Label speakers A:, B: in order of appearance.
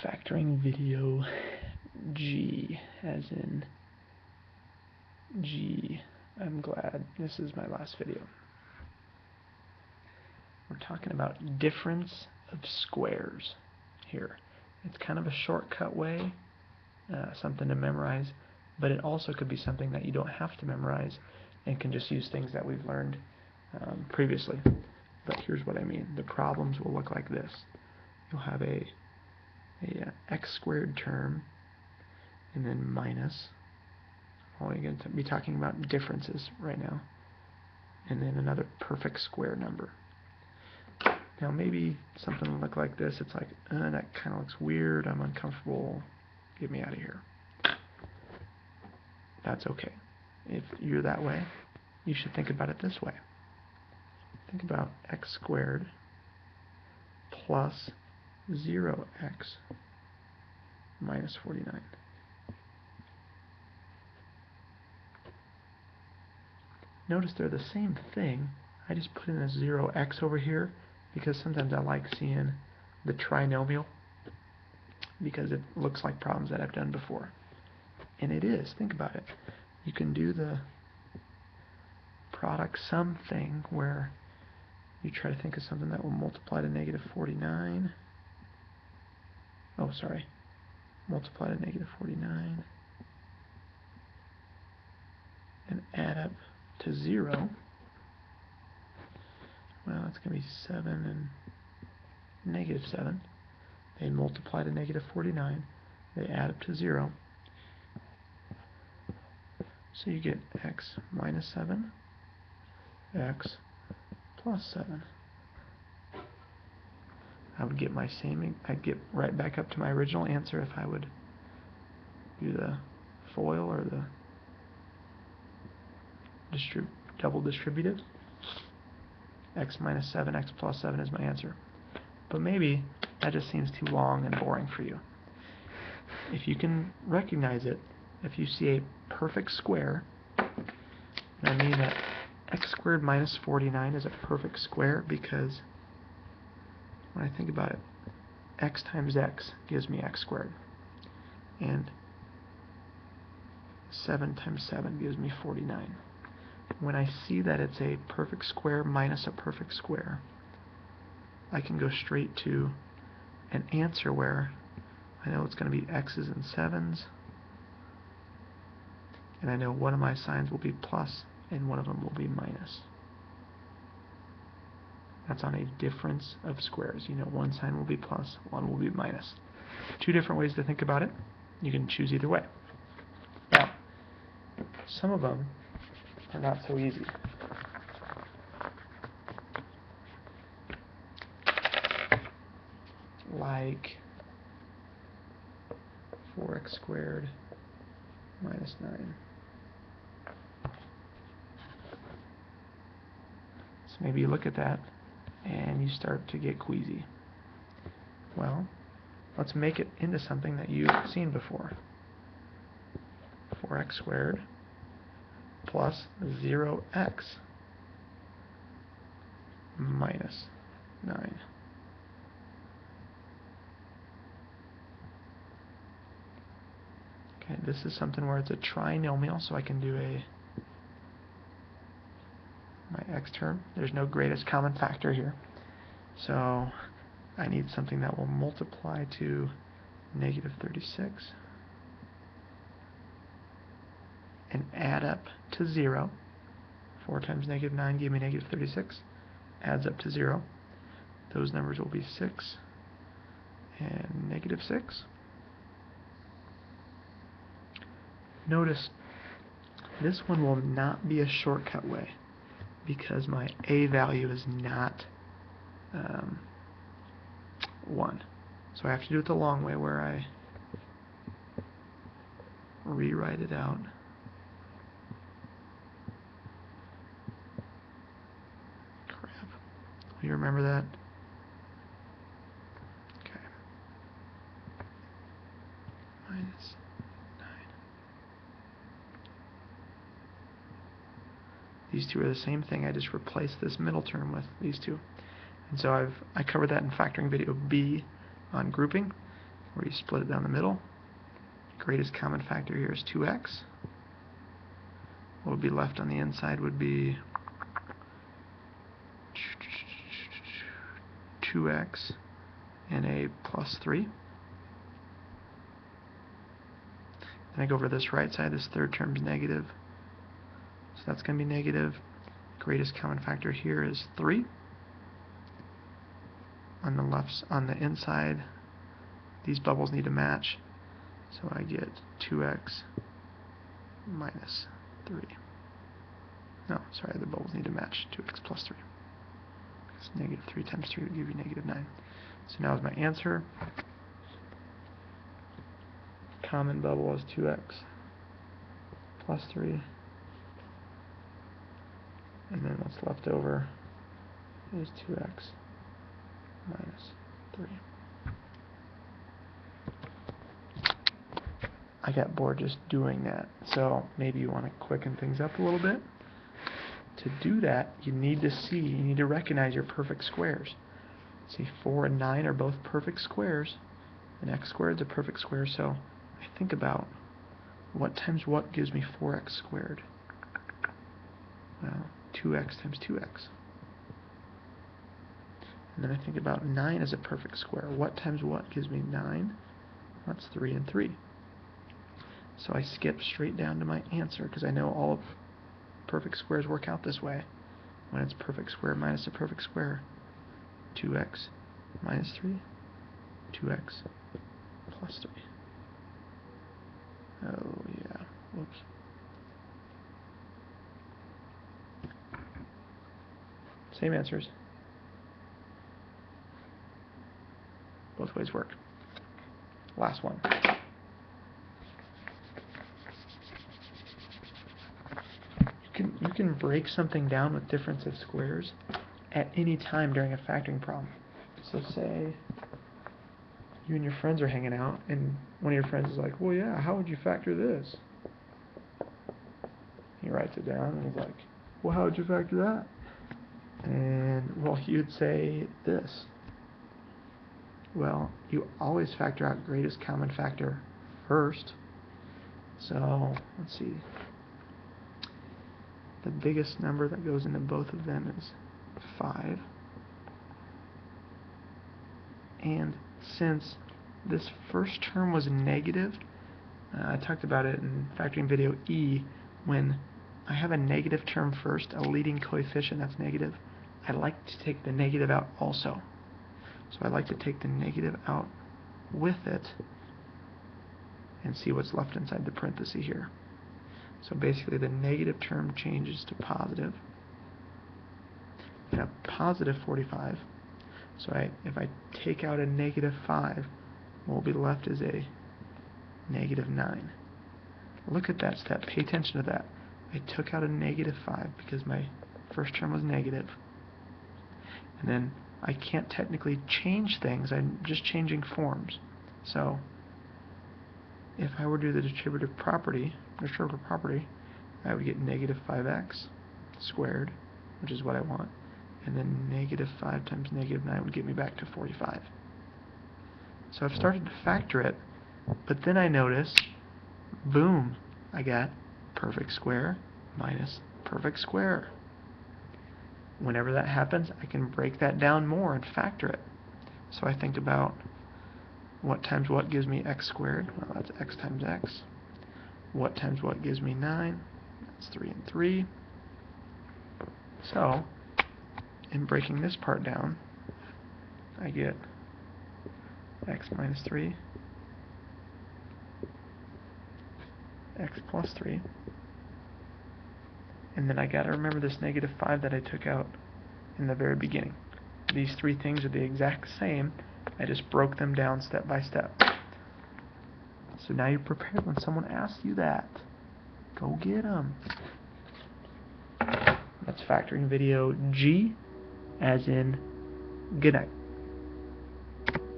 A: Factoring video G, as in G. I'm glad this is my last video. We're talking about difference of squares here. It's kind of a shortcut way, something to memorize, but it also could be something that you don't have to memorize and can just use things that we've learned previously. But here's what I mean. The problems will look like this. You'll have a x squared term and then minus. We're going to be talking about differences right now. And then another perfect square number. Now maybe something will look like this. It's like, that kind of looks weird. I'm uncomfortable. Get me out of here. That's okay. If you're that way, you should think about it this way. Think about x squared plus 0x minus 49. Notice they're the same thing. I just put in a 0x over here because sometimes I like seeing the trinomial because it looks like problems that I've done before. And it is. Think about it. You can do the product sum thing where you try to think of something that will multiply to negative 49. Oh, sorry. Multiply to negative 49 and add up to 0. Well, it's going to be 7 and negative 7. They multiply to negative 49. They add up to 0. So you get x minus 7, x plus 7. I would get I'd get right back up to my original answer if I would do the FOIL or the double distributive. X minus 7, x plus 7 is my answer. But maybe that just seems too long and boring for you. If you can recognize it, if you see a perfect square, and I mean that x squared minus 49 is a perfect square because when I think about it, x times x gives me x squared. And 7 times 7 gives me 49. When I see that it's a perfect square minus a perfect square, I can go straight to an answer where I know it's going to be x's and 7's, and I know one of my signs will be plus and one of them will be minus. That's on a difference of squares. You know, one sign will be plus, one will be minus. Two different ways to think about it. You can choose either way. Now, some of them are not so easy. Like 4x squared minus 9. So maybe you look at that and you start to get queasy. Well, let's make it into something that you've seen before. 4x squared plus 0x minus 9. Okay, this is something where it's a trinomial, so I can do my x term. There's no greatest common factor here. So I need something that will multiply to negative 36 and add up to 0. 4 times negative 9 gave me negative 36. Adds up to 0. Those numbers will be 6 and negative 6. Notice this one will not be a shortcut way because my a value is not 1. So I have to do it the long way where I rewrite it out. Crap. You remember that? Okay. Minus 9. These two are the same thing. I just replaced this middle term with these two. And so I covered that in factoring video B on grouping. where you split it down the middle. Greatest common factor here is 2x. What would be left on the inside would be 2x and a plus 3. Then I go over this right side, this third term is negative. So that's going to be negative. Greatest common factor here is 3. On the inside, these bubbles need to match. So I get 2x minus 3. No, sorry, the bubbles need to match 2x plus 3. Because negative 3 times 3 would give you negative 9. So now is my answer. Common bubble is 2x plus 3. And then what's left over is 2x minus 3. I got bored just doing that, so maybe you want to quicken things up a little bit. To do that, you need to recognize your perfect squares. See, 4 and 9 are both perfect squares, and x squared is a perfect square, so I think about what times what gives me 4x squared. Well, 2x times 2x. And then I think about 9 as a perfect square. What times what gives me 9? That's 3 and 3. So I skip straight down to my answer because I know all of perfect squares work out this way. When it's perfect square minus a perfect square, 2x minus 3, 2x plus 3. Oh yeah, whoops. Same answers. Both ways work. Last one. You can break something down with difference of squares at any time during a factoring problem. So say you and your friends are hanging out, and one of your friends is like, well, yeah, how would you factor this? He writes it down, and he's like, well, how would you factor that? And, well, you'd say this. Well, you always factor out greatest common factor first. So, let's see. The biggest number that goes into both of them is 5. And since this first term was negative, I talked about it in factoring video E, when I have a negative term first, a leading coefficient that's negative, I like to take the negative out also. So I like to take the negative out with it and see what's left inside the parenthesis here. So basically the negative term changes to positive. And a positive 45. So if I take out a negative 5, what will be left is a negative 9. Look at that step. Pay attention to that. I took out a negative 5 because my first term was negative. And then I can't technically change things. I'm just changing forms. So if I were to do the distributive property, I would get negative 5x squared, which is what I want. And then negative 5 times negative 9 would get me back to 45. So I've started to factor it, but then I notice, boom, I got perfect square minus perfect square. Whenever that happens, I can break that down more and factor it. So I think about what times what gives me x squared. Well, that's x times x. What times what gives me 9? That's 3 and 3. So, in breaking this part down, I get x minus 3, x plus 3, and then I gotta remember this negative 5 that I took out in the very beginning. These three things are the exact same, I just broke them down step by step. So now you're prepared when someone asks you that. Go get them. That's factoring video G, as in good night.